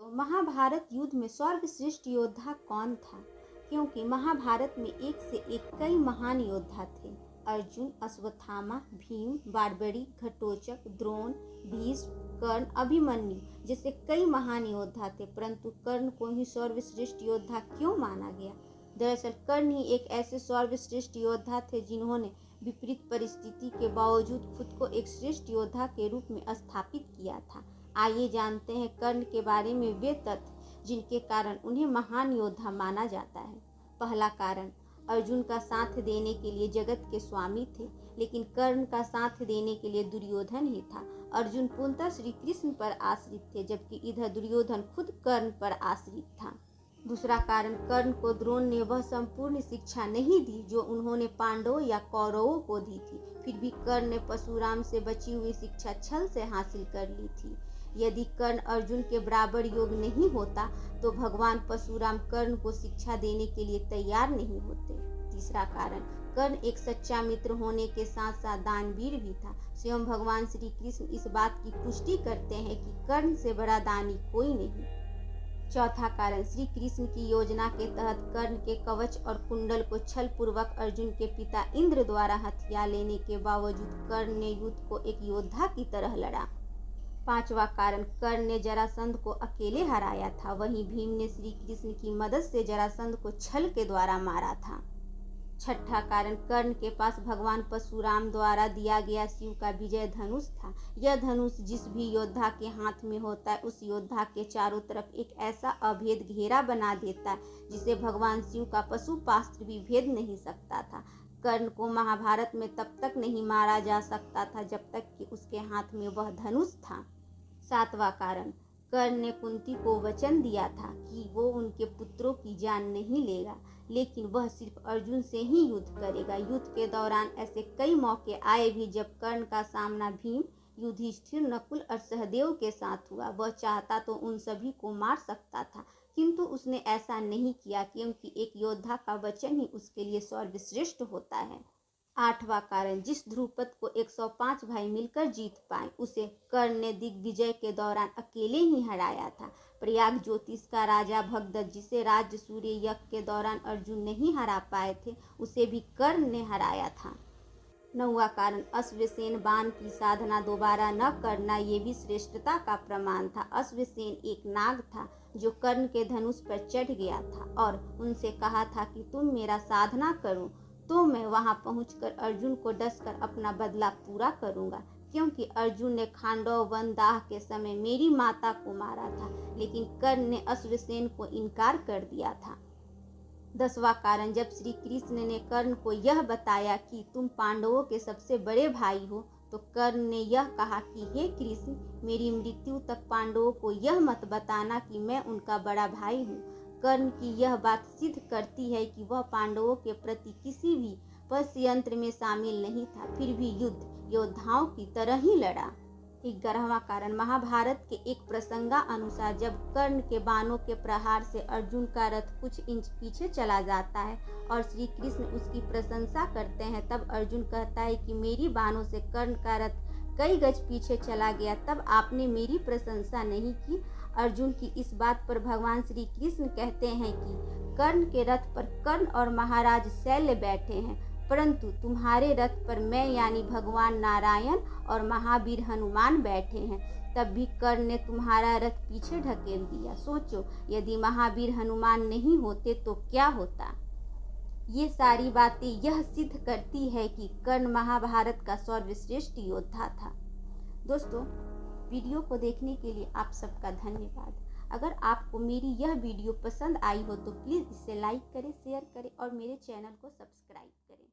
महाभारत युद्ध में सर्वश्रेष्ठ योद्धा कौन था? क्योंकि महाभारत में एक से एक कई महान योद्धा थे। अर्जुन, अश्वत्थामा, भीम, बारबरी, घटोत्कच, द्रोण, भीष्म, कर्ण, अभिमन्यु जैसे कई महान योद्धा थे, परंतु कर्ण को ही सर्वश्रेष्ठ योद्धा क्यों माना गया? दरअसल कर्ण ही एक ऐसे सर्वश्रेष्ठ योद्धा थे जिन्होंने विपरीत परिस्थिति के बावजूद खुद को एक श्रेष्ठ योद्धा के रूप में स्थापित किया था। आइए जानते हैं कर्ण के बारे में वे तथ्य जिनके कारण उन्हें महान योद्धा माना जाता है। पहला कारण, अर्जुन का साथ देने के लिए जगत के स्वामी थे, लेकिन कर्ण का साथ देने के लिए दुर्योधन ही था। अर्जुन पूर्णतः श्री कृष्ण पर आश्रित थे, जबकि इधर दुर्योधन खुद कर्ण पर आश्रित था। दूसरा कारण, कर्ण को द्रोण ने वह संपूर्ण शिक्षा नहीं दी जो उन्होंने पांडवों या कौरवों को दी थी। फिर भी कर्ण ने परशुराम से बची हुई शिक्षा छल से हासिल कर ली थी। यदि कर्ण अर्जुन के बराबर योग नहीं होता तो भगवान परशुराम कर्ण को शिक्षा देने के लिए तैयार नहीं होते। तीसरा कारण, कर्ण एक सच्चा मित्र होने के साथ साथ दानवीर भी था। स्वयं भगवान श्री कृष्ण इस बात की पुष्टि करते हैं कि कर्ण से बड़ा दानी कोई नहीं। चौथा कारण, श्री कृष्ण की योजना के तहत कर्ण के कवच और कुंडल को छल पूर्वक अर्जुन के पिता इंद्र द्वारा हथिया लेने के बावजूद कर्ण ने युद्ध को एक योद्धा की तरह लड़ा। पांचवा कारण, कर्ण ने जरासंध को अकेले हराया था, वहीं भीम ने श्री कृष्ण की मदद से जरासंध को छल के द्वारा मारा था। छठा कारण, कर्ण के पास भगवान परशुराम द्वारा दिया गया शिव का विजय धनुष था। यह धनुष जिस भी योद्धा के हाथ में होता है उस योद्धा के चारों तरफ एक ऐसा अभेद घेरा बना देता है जिसे भगवान शिव का पशुपास्त्र भी भेद नहीं सकता था। कर्ण को महाभारत में तब तक नहीं मारा जा सकता था जब तक कि उसके हाथ में वह धनुष था। सातवां कारण, कर्ण ने कुंती को वचन दिया था कि वो उनके पुत्रों की जान नहीं लेगा, लेकिन वह सिर्फ अर्जुन से ही युद्ध करेगा। युद्ध के दौरान ऐसे कई मौके आए भी जब कर्ण का सामना भीम, युधिष्ठिर, नकुल और सहदेव के साथ हुआ। वह चाहता तो उन सभी को मार सकता था, किंतु उसने ऐसा नहीं किया क्योंकि एक योद्धा का वचन ही उसके लिए सर्वश्रेष्ठ होता है। आठवां कारण, जिस ध्रुपद को 105 भाई मिलकर जीत पाए उसे कर्ण ने दिग्विजय के दौरान अकेले ही हराया था। प्रयाग ज्योतिष का राजा भगदत्त, जिसे राज्य सूर्य यज्ञ के दौरान अर्जुन नहीं हरा पाए थे, उसे भी कर्ण ने हराया था। नौवां कारण, अश्वसेन बाण की साधना दोबारा न करना ये भी श्रेष्ठता का प्रमाण था। अश्वसेन एक नाग था जो कर्ण के धनुष पर चढ़ गया था और उनसे कहा था कि तुम मेरा साधना करो तो मैं वहां पहुंचकर अर्जुन को डसकर अपना बदला पूरा करूंगा, क्योंकि अर्जुन ने खांडव वन दाह के समय मेरी माता को मारा था, लेकिन कर्ण ने अश्वसेन को इनकार कर दिया था। 10वां कारण, जब श्री कृष्ण ने कर्ण को यह बताया कि तुम पांडवों के सबसे बड़े भाई हो तो कर्ण ने यह कहा कि हे कृष्ण, मेरी मृत्यु तक पांडवों को यह मत बताना कि मैं उनका बड़ा भाई हूँ। कर्ण की यह बात सिद्ध करती है कि वह पांडवों के प्रति किसी भी षड्यंत्र में शामिल नहीं था, फिर भी युद्ध योद्धाओं की तरह ही लड़ा। 11वां कारण, महाभारत के एक प्रसंगानुसार जब कर्ण के बाणों के प्रहार से अर्जुन का रथ कुछ इंच पीछे चला जाता है और श्री कृष्ण उसकी प्रशंसा करते हैं, तब अर्जुन कहता है कि मेरी बाणों से कर्ण का रथ कई गज पीछे चला गया, तब आपने मेरी प्रशंसा नहीं की। अर्जुन की इस बात पर भगवान श्री कृष्ण कहते हैं कि कर्ण के रथ पर कर्ण और महाराज शैल्य बैठे हैं, परंतु तुम्हारे रथ पर मैं यानी भगवान नारायण और महावीर हनुमान बैठे हैं, तब भी कर्ण ने तुम्हारा रथ पीछे ढकेल दिया। सोचो, यदि महावीर हनुमान नहीं होते तो क्या होता। ये सारी बातें यह सिद्ध करती है कि कर्ण महाभारत का सर्वश्रेष्ठ योद्धा था। दोस्तों, वीडियो को देखने के लिए आप सबका धन्यवाद। अगर आपको मेरी यह वीडियो पसंद आई हो तो प्लीज़ इसे लाइक करें, शेयर करें और मेरे चैनल को सब्सक्राइब करें।